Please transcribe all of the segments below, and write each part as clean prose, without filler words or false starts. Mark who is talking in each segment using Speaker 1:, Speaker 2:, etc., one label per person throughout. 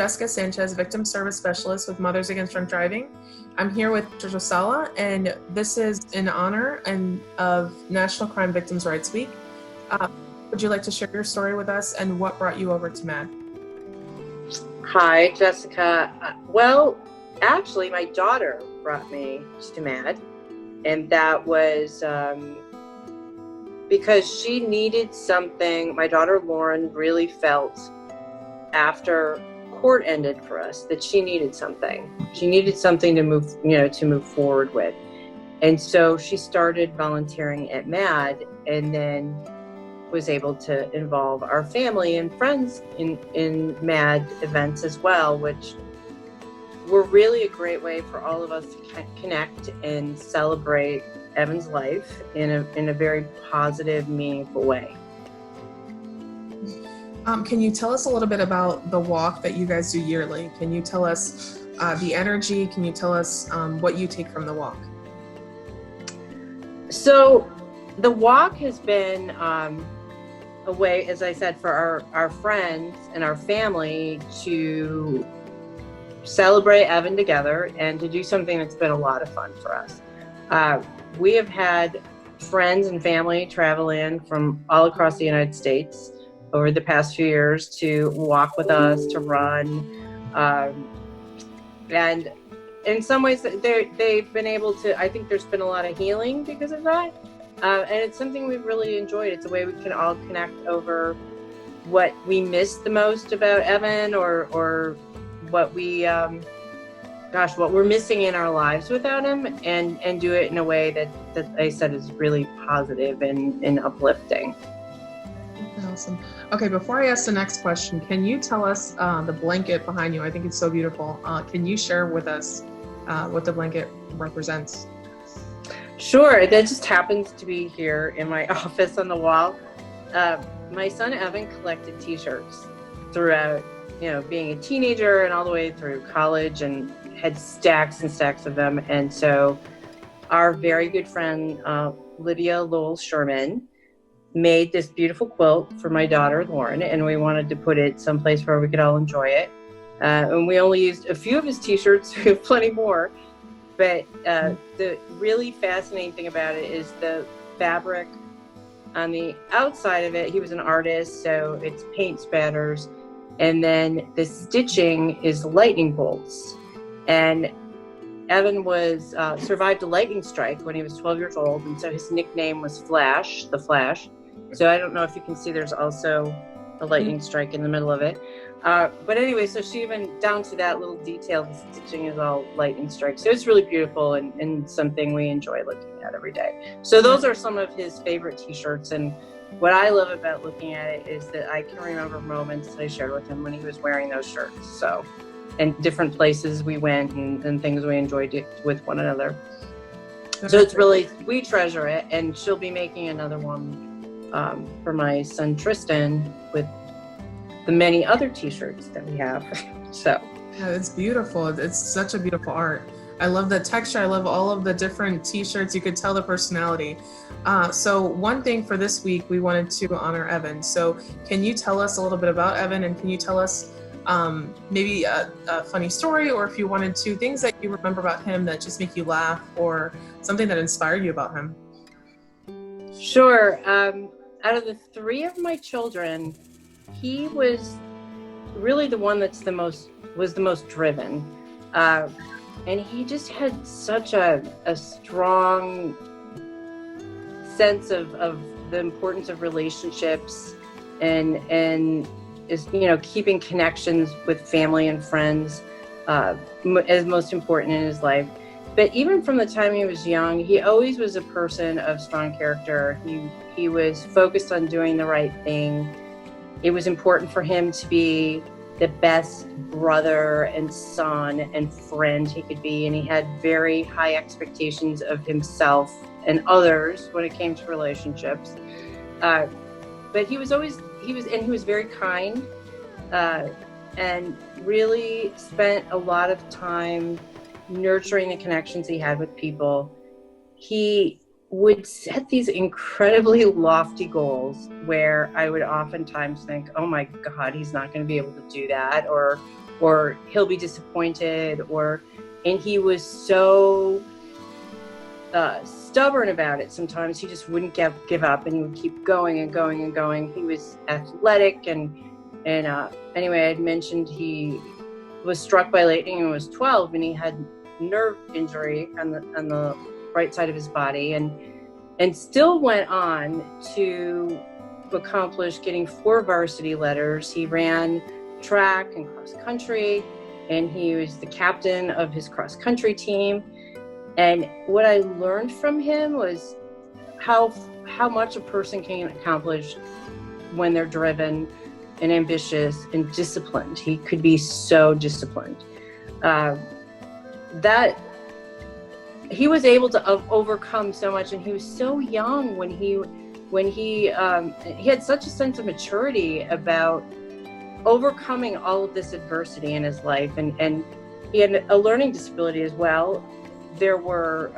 Speaker 1: Jessica Sanchez, Victim Service Specialist with Mothers Against Drunk Driving. I'm here with Patricia Sala, and this is in honor of National Crime Victims' Rights Week. Would you like to share your story with us and what brought you over to MAD?
Speaker 2: Hi, Jessica. Well, actually, my daughter brought me to MAD, and that was because she needed something. My daughter Lauren really felt after court ended for us that she needed something. She needed something to move forward with. And so she started volunteering at MAD, and then was able to involve our family and friends in MAD events as well, which were really a great way for all of us to connect and celebrate Evan's life in a very positive, meaningful way.
Speaker 1: Can you tell us a little bit about the walk that you guys do yearly? Can you tell us the energy? Can you tell us what you take from the walk?
Speaker 2: So the walk has been a way, as I said, for our friends and our family to celebrate Evan together and to do something that's been a lot of fun for us. We have had friends and family travel in from all across the United States over the past few years to walk with us, to run. And in some ways they've been able to, I think there's been a lot of healing because of that. And it's something we've really enjoyed. It's a way we can all connect over what we miss the most about Evan, or what what we're missing in our lives without him, and do it in a way that I said is really positive and uplifting.
Speaker 1: Awesome. Okay, before I ask the next question, can you tell us the blanket behind you? I think it's so beautiful. Can you share with us what the blanket represents?
Speaker 2: Sure. That just happens to be here in my office on the wall. My son Evan collected T-shirts throughout, being a teenager and all the way through college, and had stacks and stacks of them. And so our very good friend, Lydia Lowell Sherman, made this beautiful quilt for my daughter, Lauren, and we wanted to put it someplace where we could all enjoy it. And we only used a few of his T-shirts. We have plenty more. But the really fascinating thing about it is the fabric on the outside of it. He was an artist, so it's paint spatters. And then the stitching is lightning bolts. And Evan survived a lightning strike when he was 12 years old, and so his nickname was Flash, the Flash. So I don't know if you can see there's also a lightning strike in the middle of it. But anyway, so she even, down to that little detail, the stitching is all lightning strikes. So it's really beautiful and something we enjoy looking at every day. So those are some of his favorite T-shirts. And what I love about looking at it is that I can remember moments that I shared with him when he was wearing those shirts. So, and different places we went and things we enjoyed with one another. So it's really, we treasure it, and she'll be making another one for my son Tristan with the many other T-shirts that we have. So
Speaker 1: yeah, it's beautiful. It's such a beautiful art. I love the texture. I love all of the different T-shirts. You could tell the personality. So one thing for this week, we wanted to honor Evan. So can you tell us a little bit about Evan, and can you tell us maybe a funny story, or if you wanted to, things that you remember about him that just make you laugh, or something that inspired you about him?
Speaker 2: Sure. Out of the three of my children, he was really the one was the most driven. And he just had such a strong sense of the importance of relationships and is, keeping connections with family and friends as most important in his life. But even from the time he was young, he always was a person of strong character. He was focused on doing the right thing. It was important for him to be the best brother and son and friend he could be, and he had very high expectations of himself and others when it came to relationships. But he was very kind, and really spent a lot of time nurturing the connections he had with people. He would set these incredibly lofty goals where I would oftentimes think, oh my God, he's not going to be able to do that, or or he'll be disappointed, and he was so stubborn about it. Sometimes he just wouldn't give up, and he would keep going and going and going. He was athletic, and anyway, I had mentioned he was struck by lightning when he was 12, and he had nerve injury on the right side of his body, and still went on to accomplish getting 4 varsity letters. He ran track and cross country, and he was the captain of his cross country team. And what I learned from him was how much a person can accomplish when they're driven and ambitious and disciplined. He could be so disciplined. That he was able to overcome so much, and he was so young when he had such a sense of maturity about overcoming all of this adversity in his life, and he had a learning disability as well. There was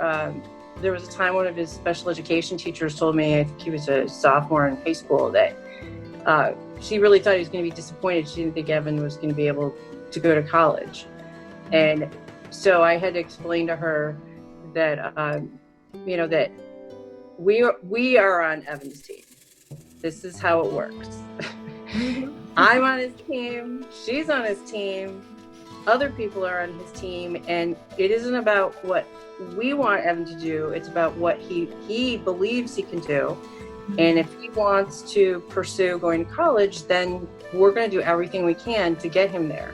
Speaker 2: a time one of his special education teachers told me, I think he was a sophomore in high school, that she really thought he was going to be disappointed. She didn't think Evan was going to be able to go to college. And so I had to explain to her that, that we are on Evan's team. This is how it works. I'm on his team. She's on his team. Other people are on his team. And it isn't about what we want Evan to do. It's about what he believes he can do. And if he wants to pursue going to college, then we're going to do everything we can to get him there.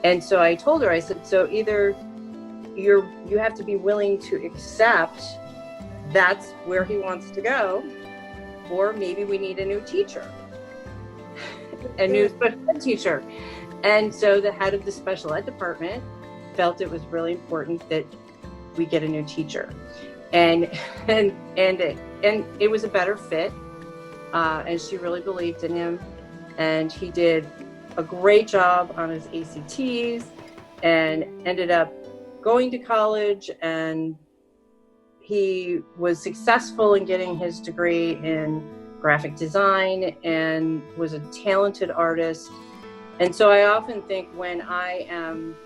Speaker 2: And so I told her, I said, so either you have to be willing to accept that's where he wants to go, or maybe we need a new teacher, a new special ed teacher. And so the head of the special ed department felt it was really important that we get a new teacher. And it was a better fit, and she really believed in him, and he did a great job on his ACTs and ended up going to college, and he was successful in getting his degree in graphic design and was a talented artist. And so I often think when I am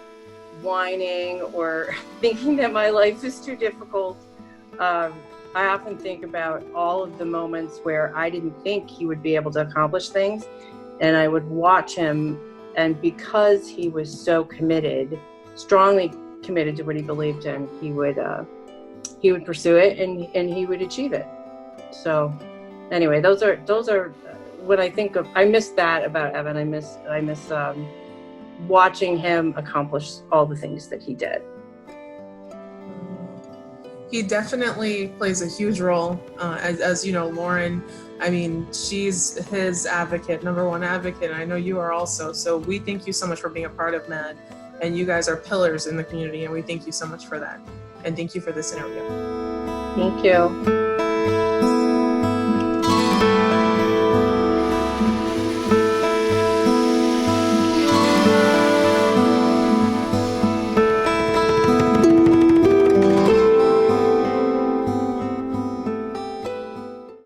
Speaker 2: whining or thinking that my life is too difficult, I often think about all of the moments where I didn't think he would be able to accomplish things, and I would watch him, and because he was so committed, strongly committed to what he believed in, he would pursue it, and he would achieve it. So anyway, those are what I think of. I miss that about Evan. I miss watching him accomplish all the things that he did.
Speaker 1: He definitely plays a huge role. As you know, Lauren, I mean, she's his advocate, number one advocate, and I know you are also. So we thank you so much for being a part of MAD, and you guys are pillars in the community, and we thank you so much for that. And thank you for this interview.
Speaker 2: Thank you.